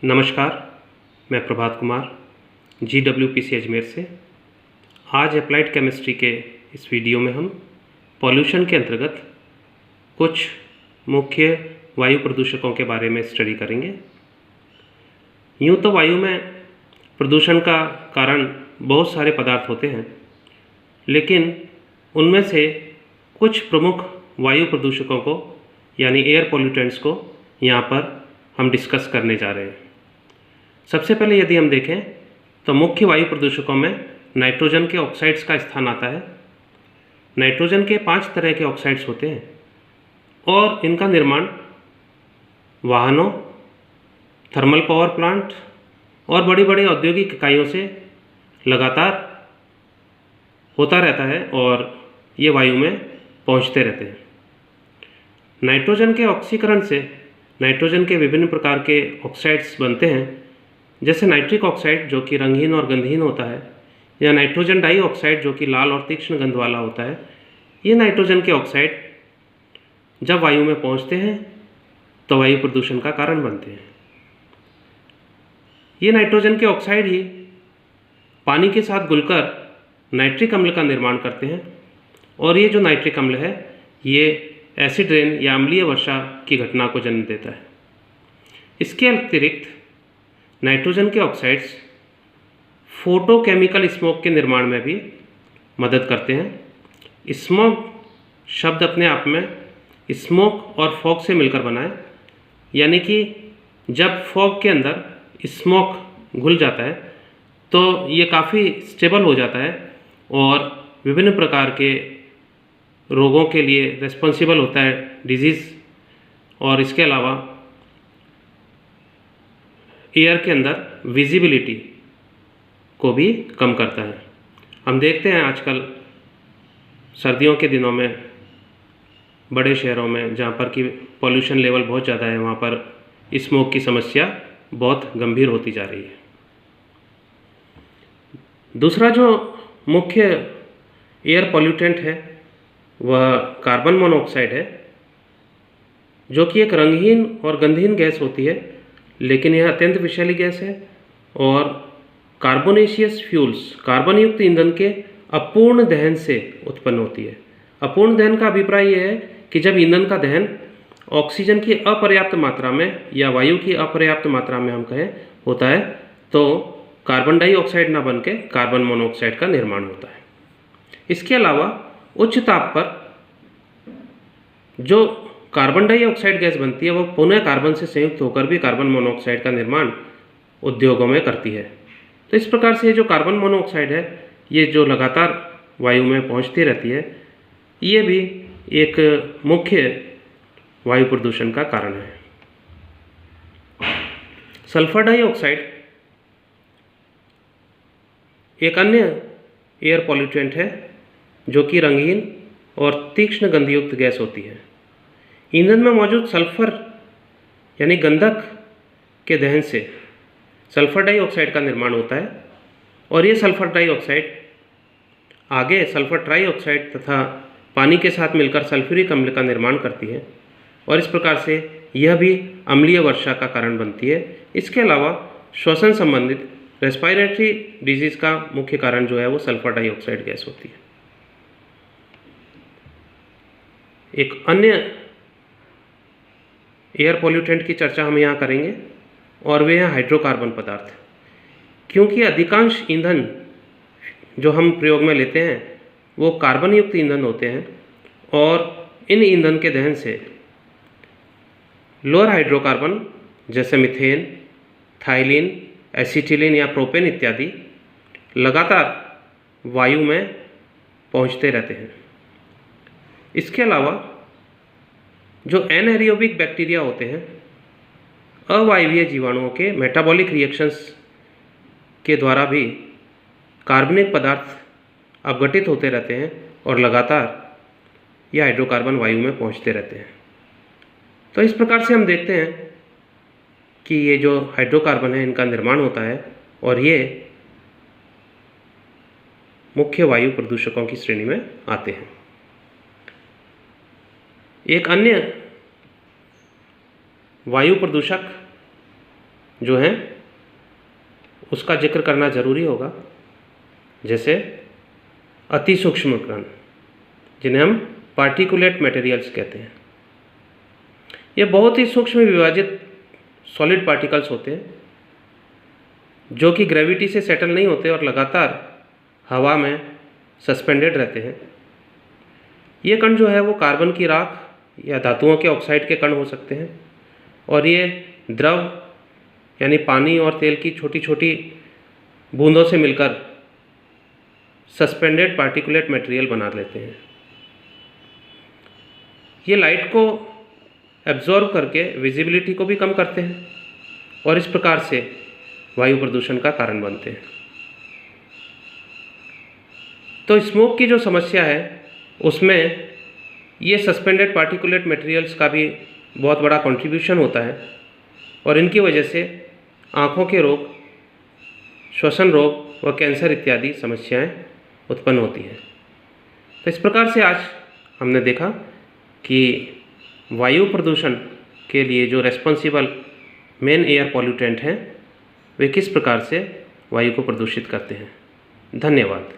नमस्कार, मैं प्रभात कुमार GWPC अजमेर से। आज अप्लाइड केमिस्ट्री के इस वीडियो में हम पॉल्यूशन के अंतर्गत कुछ मुख्य वायु प्रदूषकों के बारे में स्टडी करेंगे। यूँ तो वायु में प्रदूषण का कारण बहुत सारे पदार्थ होते हैं, लेकिन उनमें से कुछ प्रमुख वायु प्रदूषकों को यानी एयर पॉल्यूटेंट्स को यहाँ पर हम डिस्कस करने जा रहे हैं। सबसे पहले यदि हम देखें तो मुख्य वायु प्रदूषकों में नाइट्रोजन के ऑक्साइड्स का स्थान आता है। नाइट्रोजन के 5 तरह के ऑक्साइड्स होते हैं और इनका निर्माण वाहनों, थर्मल पावर प्लांट और बड़ी बड़ी औद्योगिक इकाइयों से लगातार होता रहता है और ये वायु में पहुंचते रहते हैं। नाइट्रोजन के ऑक्सीकरण से नाइट्रोजन के विभिन्न प्रकार के ऑक्साइड्स बनते हैं, जैसे नाइट्रिक ऑक्साइड जो कि रंगहीन और गंधहीन होता है, या नाइट्रोजन डाइऑक्साइड जो कि लाल और तीक्ष्ण गंध वाला होता है। ये नाइट्रोजन के ऑक्साइड जब वायु में पहुंचते हैं तो वायु प्रदूषण का कारण बनते हैं। ये नाइट्रोजन के ऑक्साइड ही पानी के साथ घुलकर नाइट्रिक अम्ल का निर्माण करते हैं और ये जो नाइट्रिक अम्ल है ये एसिड रेन या अम्लीय वर्षा की घटना को जन्म देता है। इसके अतिरिक्त नाइट्रोजन के ऑक्साइड्स फोटोकेमिकल स्मोक के निर्माण में भी मदद करते हैं। स्मोक शब्द अपने आप में स्मोक और फॉग से मिलकर बना है, यानी कि जब फॉग के अंदर स्मोक घुल जाता है तो ये काफ़ी स्टेबल हो जाता है और विभिन्न प्रकार के रोगों के लिए रिस्पॉन्सिबल होता है, डिजीज़, और इसके अलावा एयर के अंदर विजिबिलिटी को भी कम करता है। हम देखते हैं आजकल सर्दियों के दिनों में बड़े शहरों में जहाँ पर कि पॉल्यूशन लेवल बहुत ज़्यादा है, वहाँ पर स्मोक की समस्या बहुत गंभीर होती जा रही है। दूसरा जो मुख्य एयर पॉल्यूटेंट है वह कार्बन मोनोऑक्साइड है, जो कि एक रंगहीन और गंधहीन गैस होती है, लेकिन यह अत्यंत विषैली गैस है और कार्बोनेशियस फ्यूल्स, कार्बन युक्त ईंधन के अपूर्ण दहन से उत्पन्न होती है। अपूर्ण दहन का अभिप्राय यह है कि जब ईंधन का दहन ऑक्सीजन की अपर्याप्त मात्रा में या वायु की अपर्याप्त मात्रा में हम कहें होता है तो कार्बन डाइऑक्साइड ना बन के कार्बन मोनोऑक्साइड का निर्माण होता है। इसके अलावा उच्च ताप पर जो कार्बन डाइऑक्साइड गैस बनती है वह पुनः कार्बन से संयुक्त होकर भी कार्बन मोनोऑक्साइड का निर्माण उद्योगों में करती है। तो इस प्रकार से ये जो कार्बन मोनोऑक्साइड है ये जो लगातार वायु में पहुंचती रहती है, ये भी एक मुख्य वायु प्रदूषण का कारण है। सल्फर डाइऑक्साइड एक अन्य एयर पॉल्यूटेंट है जो कि रंगीन और तीक्ष्ण गंधयुक्त गैस होती है। ईंधन में मौजूद सल्फर यानी गंधक के दहन से सल्फर डाइऑक्साइड का निर्माण होता है और ये सल्फर डाइऑक्साइड आगे सल्फर ट्राइऑक्साइड तथा पानी के साथ मिलकर सल्फ्यूरिक अम्ल का निर्माण करती है और इस प्रकार से यह भी अम्लीय वर्षा का कारण बनती है। इसके अलावा श्वसन संबंधित रेस्पिरेटरी डिजीज़ का मुख्य कारण जो है वो सल्फर डाइऑक्साइड गैस होती है। एक अन्य एयर पॉल्यूटेंट की चर्चा हम यहाँ करेंगे और वे हैं हाइड्रोकार्बन पदार्थ। क्योंकि अधिकांश ईंधन जो हम प्रयोग में लेते हैं वो कार्बन युक्त ईंधन होते हैं और इन ईंधन के दहन से लोअर हाइड्रोकार्बन जैसे मीथेन, थाइलिन, एसिटिलीन या प्रोपेन इत्यादि लगातार वायु में पहुँचते रहते हैं। इसके अलावा जो एनएरोबिक बैक्टीरिया होते हैं, अवायवीय जीवाणुओं के मेटाबॉलिक रिएक्शंस के द्वारा भी कार्बनिक पदार्थ अपघटित होते रहते हैं और लगातार ये हाइड्रोकार्बन वायु में पहुंचते रहते हैं। तो इस प्रकार से हम देखते हैं कि ये जो हाइड्रोकार्बन है इनका निर्माण होता है और ये मुख्य वायु प्रदूषकों की श्रेणी में आते हैं। एक अन्य वायु प्रदूषक जो हैं उसका जिक्र करना ज़रूरी होगा, जैसे अति सूक्ष्म कण जिन्हें हम पार्टिकुलेट मटेरियल्स कहते हैं। ये बहुत ही सूक्ष्म विभाजित सॉलिड पार्टिकल्स होते हैं जो कि ग्रेविटी से सेटल नहीं होते और लगातार हवा में सस्पेंडेड रहते हैं। ये कण जो है वो कार्बन की राख या धातुओं के ऑक्साइड के कण हो सकते हैं और ये द्रव यानी पानी और तेल की छोटी छोटी बूंदों से मिलकर सस्पेंडेड पार्टिकुलेट मटेरियल बना लेते हैं। ये लाइट को एब्जॉर्ब करके विजिबिलिटी को भी कम करते हैं और इस प्रकार से वायु प्रदूषण का कारण बनते हैं। तो स्मोक की जो समस्या है उसमें ये सस्पेंडेड पार्टिकुलेट मटेरियल्स का भी बहुत बड़ा कंट्रीब्यूशन होता है और इनकी वजह से आँखों के रोग, श्वसन रोग व कैंसर इत्यादि समस्याएं उत्पन्न होती हैं। तो इस प्रकार से आज हमने देखा कि वायु प्रदूषण के लिए जो रेस्पॉन्सिबल मेन एयर पॉल्यूटेंट हैं वे किस प्रकार से वायु को प्रदूषित करते हैं। धन्यवाद।